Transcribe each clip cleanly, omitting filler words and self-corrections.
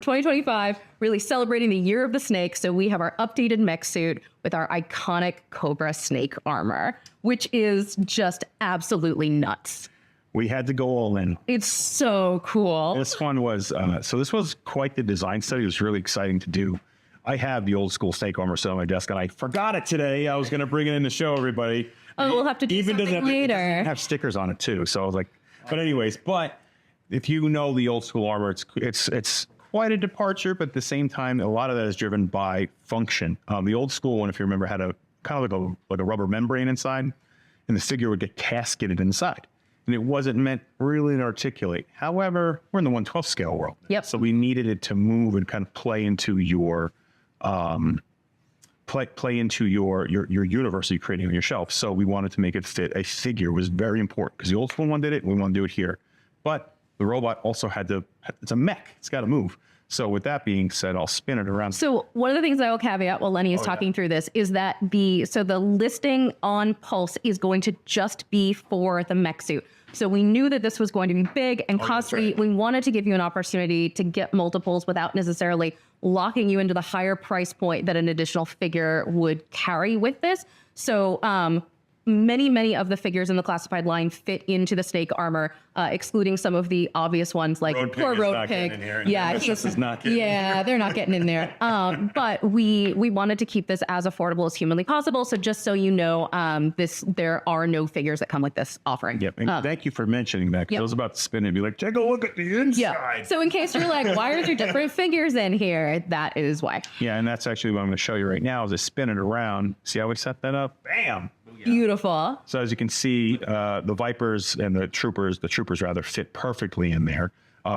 2025, really celebrating the year of the snake. So we have our updated mech suit with our iconic Cobra snake armor, which is just absolutely nuts. We had to go all in. It's so cool. This one was, so this was quite the design study. It was really exciting to do. I have the old school snake armor set on my desk, and I forgot it today. I was going to bring it in to show everybody. Oh, we'll have to do something later. It doesn't have stickers on it too. So I was like, but anyways, if you know the old school armor, it's quite a departure, but at the same time, a lot of that is driven by function. The old school one, if you remember, had a kind of like a rubber membrane inside, and the figure would get casketed inside. And it wasn't meant really to articulate. However, we're in the 1/12 scale world. Yep. So we needed it to move and kind of play into your play into your universe you're creating on your shelf. So we wanted to make it fit a figure. It was very important because the old school one did it. We want to do it here. But the robot also it's a mech. It's got to move. So with that being said, I'll spin it around. So one of the things I will caveat while Lenny is talking through this is that the listing on Pulse is going to just be for the mech suit. So we knew that this was going to be big and costly. Right. We wanted to give you an opportunity to get multiples without necessarily locking you into the higher price point that an additional figure would carry with this. So many of the figures in the classified line fit into the snake armor, excluding some of the obvious ones like poor Road Pig. Yeah, this is not getting they're not getting in there. But we wanted to keep this as affordable as humanly possible. So just so you know, there are no figures that come with this offering. Yep. And thank you for mentioning that, because I was about to spin it and be like, take a look at the inside. Yeah. So in case you're like, why are there different figures in here? That is why. Yeah, and that's actually what I'm going to show you right now. Is I spin it around. See how we set that up? Bam. Beautiful. So as you can see, the Vipers and the troopers rather fit perfectly in there.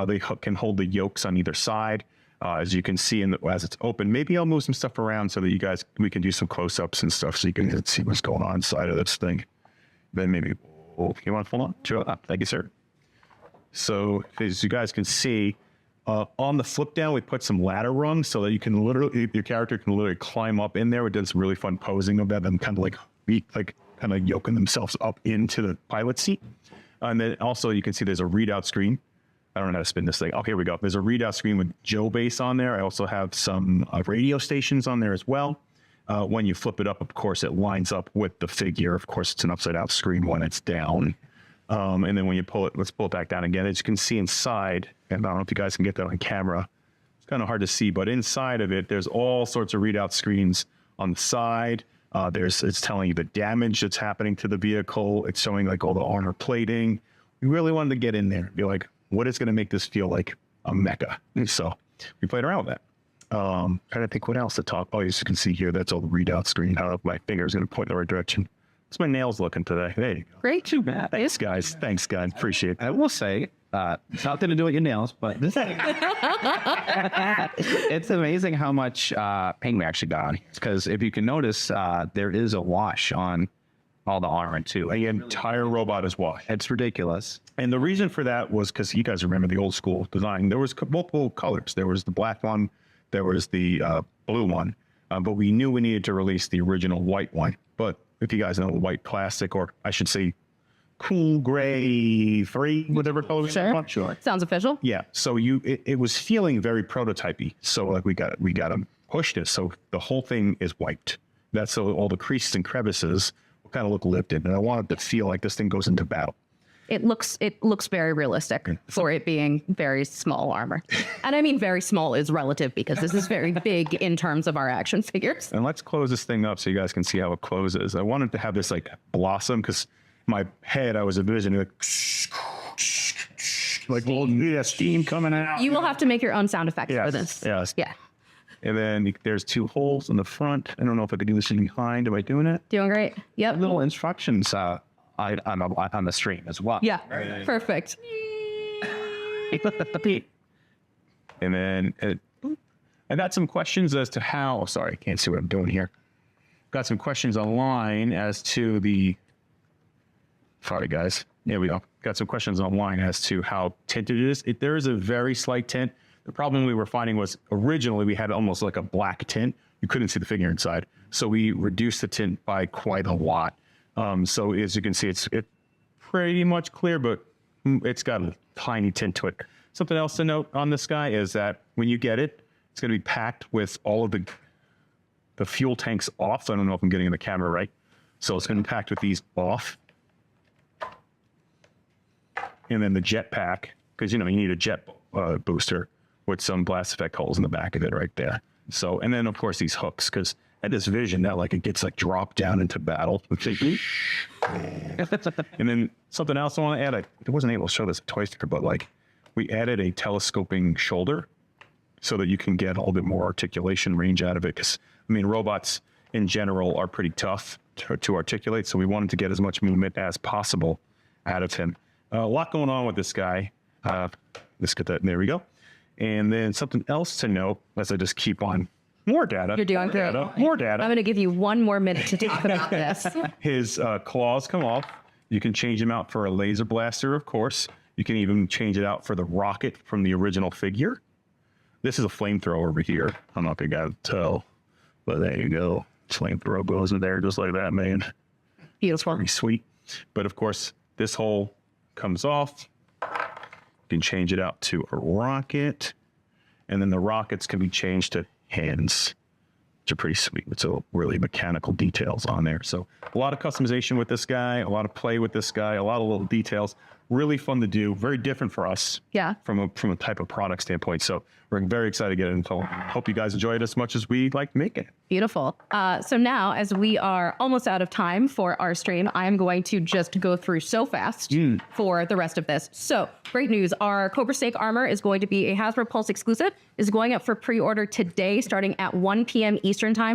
They can hold the yokes on either side. As you can see as it's open, maybe I'll move some stuff around so that we can do some close-ups and stuff so you can see what's going on inside of this thing. Then maybe, you want to hold on? Sure. Thank you, sir. So as you guys can see, on the flip down, we put some ladder rungs so that your character can literally climb up in there. We did some really fun posing of that, them kind of yoking themselves up into the pilot seat. And then also you can see there's a readout screen. I don't know how to spin this thing. Oh, here we go. There's a readout screen with Joe Base on there. I also have some radio stations on there as well. When you flip it up, of course, it lines up with the figure. Of course, it's an upside down screen when it's down. And then when you pull it, let's pull it back down again. As you can see inside, and I don't know if you guys can get that on camera. It's kind of hard to see, but inside of it, there's all sorts of readout screens on the side. It's telling you the damage that's happening to the vehicle. It's showing like all the armor plating. We really wanted to get in there and be like, what is going to make this feel like a mecha? So we played around with that. Trying to think what else to talk. Oh, as you can see here, that's all the readout screen. I don't know if my finger is going to point in the right direction. How's my nails looking today? There you go. Great. Too bad. Thanks, guys. Thanks, guys. Appreciate it. I will say, it's nothing to do with your nails, but this it's amazing how much paint we actually got on. Because if you can notice, there is a wash on all the armor too. The entire robot is washed. It's ridiculous. And the reason for that was because you guys remember the old school design. There was multiple colors. There was the black one. There was the blue one. But we knew we needed to release the original white one. But if you guys know white plastic, or I should say cool gray 3, whatever color. Sure. Sounds official. Yeah. So it was feeling very prototypey. So like we got to push this. So the whole thing is wiped. That's so all the creases and crevices will kind of look lifted. And I wanted to feel like this thing goes into battle. It looks very realistic for it being very small armor. And I mean, very small is relative because this is very big in terms of our action figures. And let's close this thing up so you guys can see how it closes. I wanted to have this like blossom because my head, I was envisioning like little steam coming out. You will have to make your own sound effects for this. Yes. Yeah. And then there's 2 holes in the front. I don't know if I could do this in behind. Am I doing it? Doing great. Yep. Little instructions on the stream as well. Yeah. Perfect. And then I got some questions as to how. Sorry, I can't see what I'm doing here. Got some questions online as to the. Sorry, guys. Here we go. Got some questions online as to how tinted it is. There is a very slight tint. The problem we were finding was originally we had almost like a black tint. You couldn't see the figure inside. So we reduced the tint by quite a lot. So as you can see, it's pretty much clear, but it's got a tiny tint to it. Something else to note on this guy is that when you get it, it's going to be packed with all of the fuel tanks off. I don't know if I'm getting in the camera right. So it's going to be packed with these off. And then the jet pack, because, you need a jet booster with some blast effect holes in the back of it right there. So, and then of course these hooks, because at this vision that it gets dropped down into battle. And then something else I want to add, I wasn't able to show this at Toy Sticker, but we added a telescoping shoulder so that you can get a little bit more articulation range out of it. Because robots in general are pretty tough to articulate. So we wanted to get as much movement as possible out of him. A lot going on with this guy. Let's get that. There we go. And then something else to note, as I just keep on more data. You're doing great. More data. I'm going to give you one more minute to talk about this. His claws come off. You can change them out for a laser blaster, of course. You can even change it out for the rocket from the original figure. This is a flamethrower over here. I don't know if you guys tell, but there you go. Flamethrower goes in there just like that, man. Beautiful. Pretty sweet. But of course, this hole comes off. You can change it out to a rocket. And then the rockets can be changed to hands, which are pretty sweet. It's a really mechanical details on there. So a lot of customization with this guy, a lot of play with this guy, a lot of little details. Really fun to do. Very different for us. Yeah. From a type of product standpoint. So we're very excited to get it into. Hope you guys enjoy it as much as we like making it. Beautiful. So now, as we are almost out of time for our stream, I am going to just go through so fast for the rest of this. So great news. Our Cobra Snake armor is going to be a Hasbro Pulse exclusive, is going up for pre-order today, starting at 1 p.m. Eastern time.